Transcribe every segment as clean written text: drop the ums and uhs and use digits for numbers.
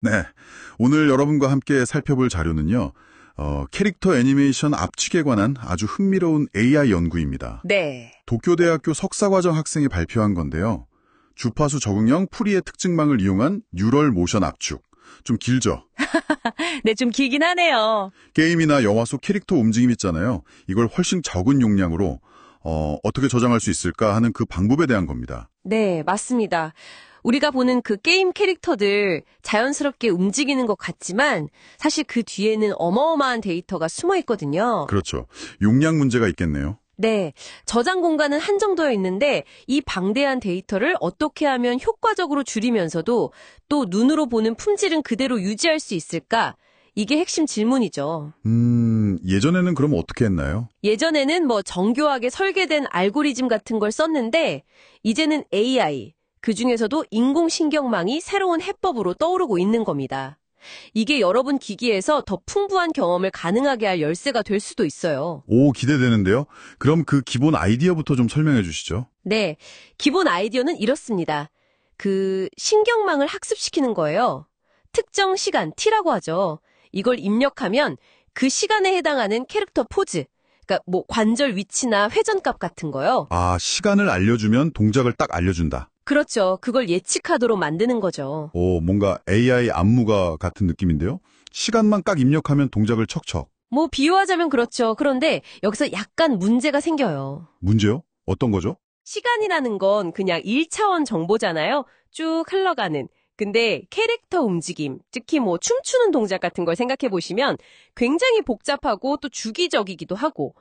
네, 오늘 여러분과 함께 살펴볼 자료는요. 캐릭터 애니메이션 압축에 관한 아주 흥미로운 AI 연구입니다. 네. 도쿄대학교 석사과정 학생이 발표한 건데요. 주파수 적응형 풀이의 특징망을 이용한 뉴럴 모션 압축. 좀 길죠? 네, 좀 길긴 하네요. 게임이나 영화 속 캐릭터 움직임 있잖아요. 이걸 훨씬 적은 용량으로 어떻게 저장할 수 있을까 하는 그 방법에 대한 겁니다. 네, 맞습니다. 우리가 보는 그 게임 캐릭터들 자연스럽게 움직이는 것 같지만 사실 그 뒤에는 어마어마한 데이터가 숨어 있거든요. 그렇죠. 용량 문제가 있겠네요. 네, 저장 공간은 한정되어 있는데 이 방대한 데이터를 어떻게 하면 효과적으로 줄이면서도 또 눈으로 보는 품질은 그대로 유지할 수 있을까? 이게 핵심 질문이죠. 예전에는 그럼 어떻게 했나요? 예전에는 정교하게 설계된 알고리즘 같은 걸 썼는데 이제는 AI, 그중에서도 인공신경망이 새로운 해법으로 떠오르고 있는 겁니다. 이게 여러분 기기에서 더 풍부한 경험을 가능하게 할 열쇠가 될 수도 있어요. 오, 기대되는데요. 그럼 그 기본 아이디어부터 좀 설명해 주시죠. 네, 기본 아이디어는 이렇습니다. 그 신경망을 학습시키는 거예요. 특정 시간, T라고 하죠. 이걸 입력하면 그 시간에 해당하는 캐릭터 포즈, 그러니까 관절 위치나 회전값 같은 거요. 아, 시간을 알려주면 동작을 딱 알려준다. 그렇죠. 그걸 예측하도록 만드는 거죠. 오, 뭔가 AI 안무가 같은 느낌인데요. 시간만 딱 입력하면 동작을 척척. 비유하자면 그렇죠. 그런데 여기서 약간 문제가 생겨요. 문제요? 어떤 거죠? 시간이라는 건 그냥 1차원 정보잖아요. 쭉 흘러가는. 근데 캐릭터 움직임, 특히 춤추는 동작 같은 걸 생각해 보시면 굉장히 복잡하고 또 주기적이기도 하고,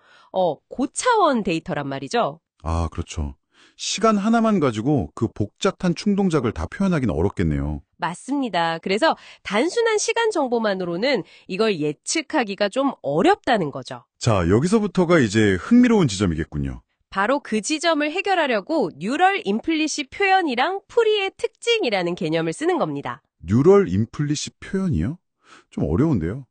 고차원 데이터란 말이죠. 아, 그렇죠. 시간 하나만 가지고 그 복잡한 충동작을 다 표현하기는 어렵겠네요. 맞습니다. 그래서 단순한 시간 정보만으로는 이걸 예측하기가 좀 어렵다는 거죠. 자, 여기서부터가 이제 흥미로운 지점이겠군요. 바로 그 지점을 해결하려고 뉴럴 임플리시 표현이랑 풀이의 특징이라는 개념을 쓰는 겁니다. 뉴럴 임플리시 표현이요? 좀 어려운데요.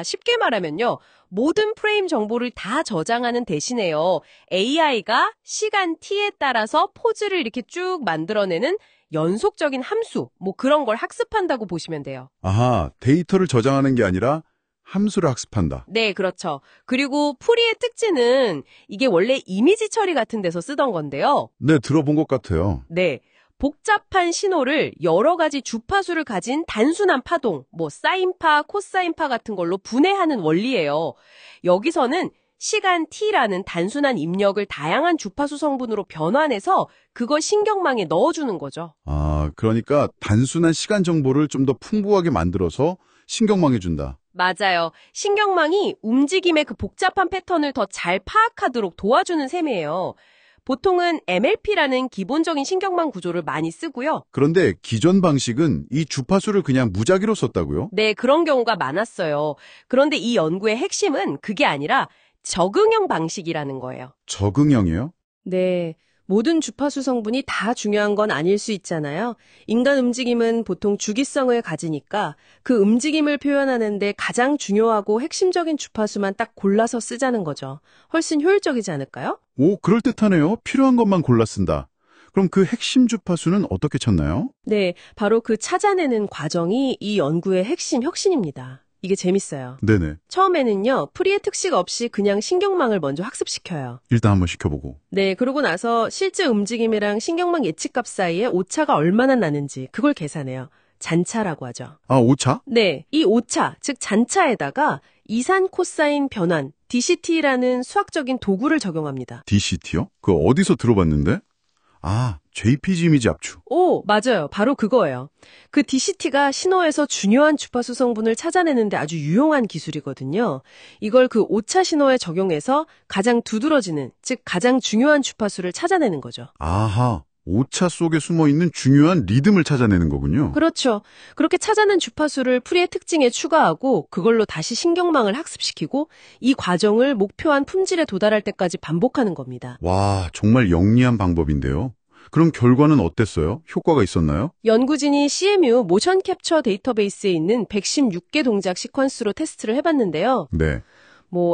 쉽게 말하면요. 모든 프레임 정보를 다 저장하는 대신에요. AI가 시간 t에 따라서 포즈를 이렇게 쭉 만들어내는 연속적인 함수, 그런 걸 학습한다고 보시면 돼요. 아하, 데이터를 저장하는 게 아니라 함수를 학습한다. 네, 그렇죠. 그리고 풀이의 특징은 이게 원래 이미지 처리 같은 데서 쓰던 건데요. 네, 들어본 것 같아요. 네. 복잡한 신호를 여러 가지 주파수를 가진 단순한 파동, 사인파, 코사인파 같은 걸로 분해하는 원리예요. 여기서는 시간 t라는 단순한 입력을 다양한 주파수 성분으로 변환해서 그걸 신경망에 넣어주는 거죠. 아, 그러니까 단순한 시간 정보를 좀 더 풍부하게 만들어서 신경망해 준다. 맞아요. 신경망이 움직임의 그 복잡한 패턴을 더 잘 파악하도록 도와주는 셈이에요. 보통은 MLP라는 기본적인 신경망 구조를 많이 쓰고요. 그런데 기존 방식은 이 주파수를 그냥 무작위로 썼다고요? 네, 그런 경우가 많았어요. 그런데 이 연구의 핵심은 그게 아니라 적응형 방식이라는 거예요. 적응형이요? 네, 모든 주파수 성분이 다 중요한 건 아닐 수 있잖아요. 인간 움직임은 보통 주기성을 가지니까 그 움직임을 표현하는데 가장 중요하고 핵심적인 주파수만 딱 골라서 쓰자는 거죠. 훨씬 효율적이지 않을까요? 오, 그럴듯하네요. 필요한 것만 골라 쓴다. 그럼 그 핵심 주파수는 어떻게 찾나요? 네, 바로 그 찾아내는 과정이 이 연구의 핵심 혁신입니다. 이게 재밌어요. 네네. 처음에는요, 풀이의 특식 없이 그냥 신경망을 먼저 학습시켜요. 일단 한번 시켜보고. 네, 그러고 나서 실제 움직임이랑 신경망 예측값 사이에 오차가 얼마나 나는지 그걸 계산해요. 잔차라고 하죠. 아, 오차? 네, 이 오차, 즉 잔차에다가 이산 코사인 변환, DCT라는 수학적인 도구를 적용합니다. DCT요? 그거 어디서 들어봤는데? 아, JPG 이미지 압축. 오, 맞아요. 바로 그거예요. 그 DCT가 신호에서 중요한 주파수 성분을 찾아내는데 아주 유용한 기술이거든요. 이걸 그 오차 신호에 적용해서 가장 두드러지는, 즉 가장 중요한 주파수를 찾아내는 거죠. 아하, 오차 속에 숨어있는 중요한 리듬을 찾아내는 거군요. 그렇죠. 그렇게 찾아낸 주파수를 풀이의 특징에 추가하고 그걸로 다시 신경망을 학습시키고 이 과정을 목표한 품질에 도달할 때까지 반복하는 겁니다. 와, 정말 영리한 방법인데요. 그럼 결과는 어땠어요? 효과가 있었나요? 연구진이 CMU 모션 캡처 데이터베이스에 있는 116개 동작 시퀀스로 테스트를 해봤는데요. 네.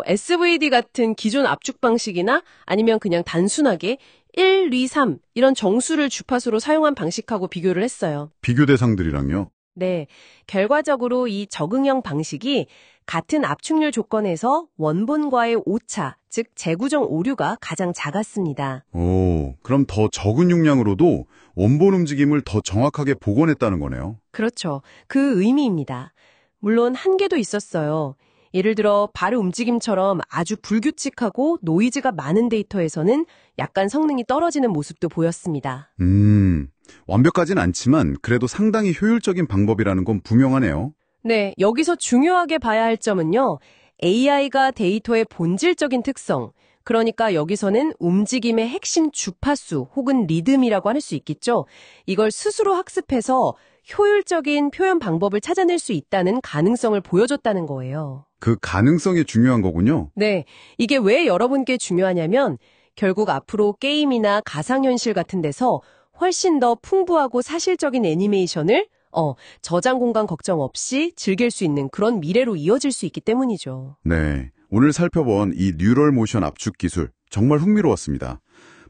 SVD 같은 기존 압축 방식이나 아니면 그냥 단순하게 1, 2, 3 이런 정수를 주파수로 사용한 방식하고 비교를 했어요. 비교 대상들이랑요? 네, 결과적으로 이 적응형 방식이 같은 압축률 조건에서 원본과의 오차, 즉 재구정 오류가 가장 작았습니다. 오, 그럼 더 적은 용량으로도 원본 움직임을 더 정확하게 복원했다는 거네요. 그렇죠. 그 의미입니다. 물론 한계도 있었어요. 예를 들어 발 움직임처럼 아주 불규칙하고 노이즈가 많은 데이터에서는 약간 성능이 떨어지는 모습도 보였습니다. 완벽하진 않지만 그래도 상당히 효율적인 방법이라는 건 분명하네요. 네, 여기서 중요하게 봐야 할 점은요. AI가 데이터의 본질적인 특성, 그러니까 여기서는 움직임의 핵심 주파수 혹은 리듬이라고 할 수 있겠죠. 이걸 스스로 학습해서 효율적인 표현 방법을 찾아낼 수 있다는 가능성을 보여줬다는 거예요. 그 가능성이 중요한 거군요. 네, 이게 왜 여러분께 중요하냐면 결국 앞으로 게임이나 가상현실 같은 데서 훨씬 더 풍부하고 사실적인 애니메이션을 저장 공간 걱정 없이 즐길 수 있는 그런 미래로 이어질 수 있기 때문이죠. 네, 오늘 살펴본 이 뉴럴 모션 압축 기술 정말 흥미로웠습니다.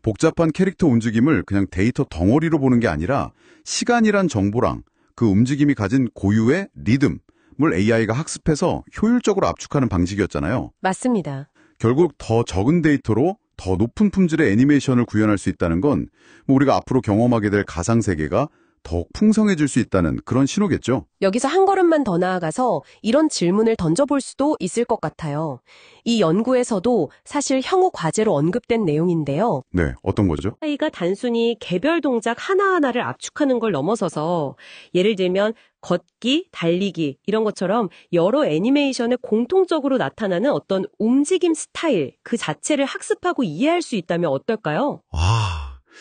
복잡한 캐릭터 움직임을 그냥 데이터 덩어리로 보는 게 아니라 시간이란 정보랑 그 움직임이 가진 고유의 리듬을 AI가 학습해서 효율적으로 압축하는 방식이었잖아요. 맞습니다. 결국 더 적은 데이터로 더 높은 품질의 애니메이션을 구현할 수 있다는 건 우리가 앞으로 경험하게 될 가상세계가 더욱 풍성해질 수 있다는 그런 신호겠죠. 여기서 한 걸음만 더 나아가서 이런 질문을 던져볼 수도 있을 것 같아요. 이 연구에서도 사실 형우 과제로 언급된 내용인데요. 네, 어떤 거죠? AI가 단순히 개별 동작 하나하나를 압축하는 걸 넘어서서 예를 들면 걷기, 달리기 이런 것처럼 여러 애니메이션에 공통적으로 나타나는 어떤 움직임 스타일 그 자체를 학습하고 이해할 수 있다면 어떨까요?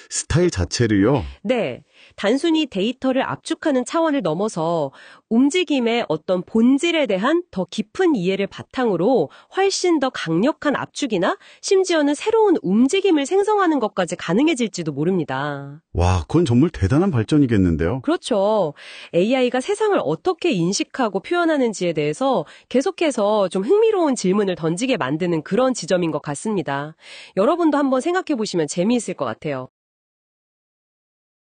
스타일 자체를요? 네. 단순히 데이터를 압축하는 차원을 넘어서 움직임의 어떤 본질에 대한 더 깊은 이해를 바탕으로 훨씬 더 강력한 압축이나 심지어는 새로운 움직임을 생성하는 것까지 가능해질지도 모릅니다. 와, 그건 정말 대단한 발전이겠는데요. 그렇죠. AI가 세상을 어떻게 인식하고 표현하는지에 대해서 계속해서 좀 흥미로운 질문을 던지게 만드는 그런 지점인 것 같습니다. 여러분도 한번 생각해 보시면 재미있을 것 같아요.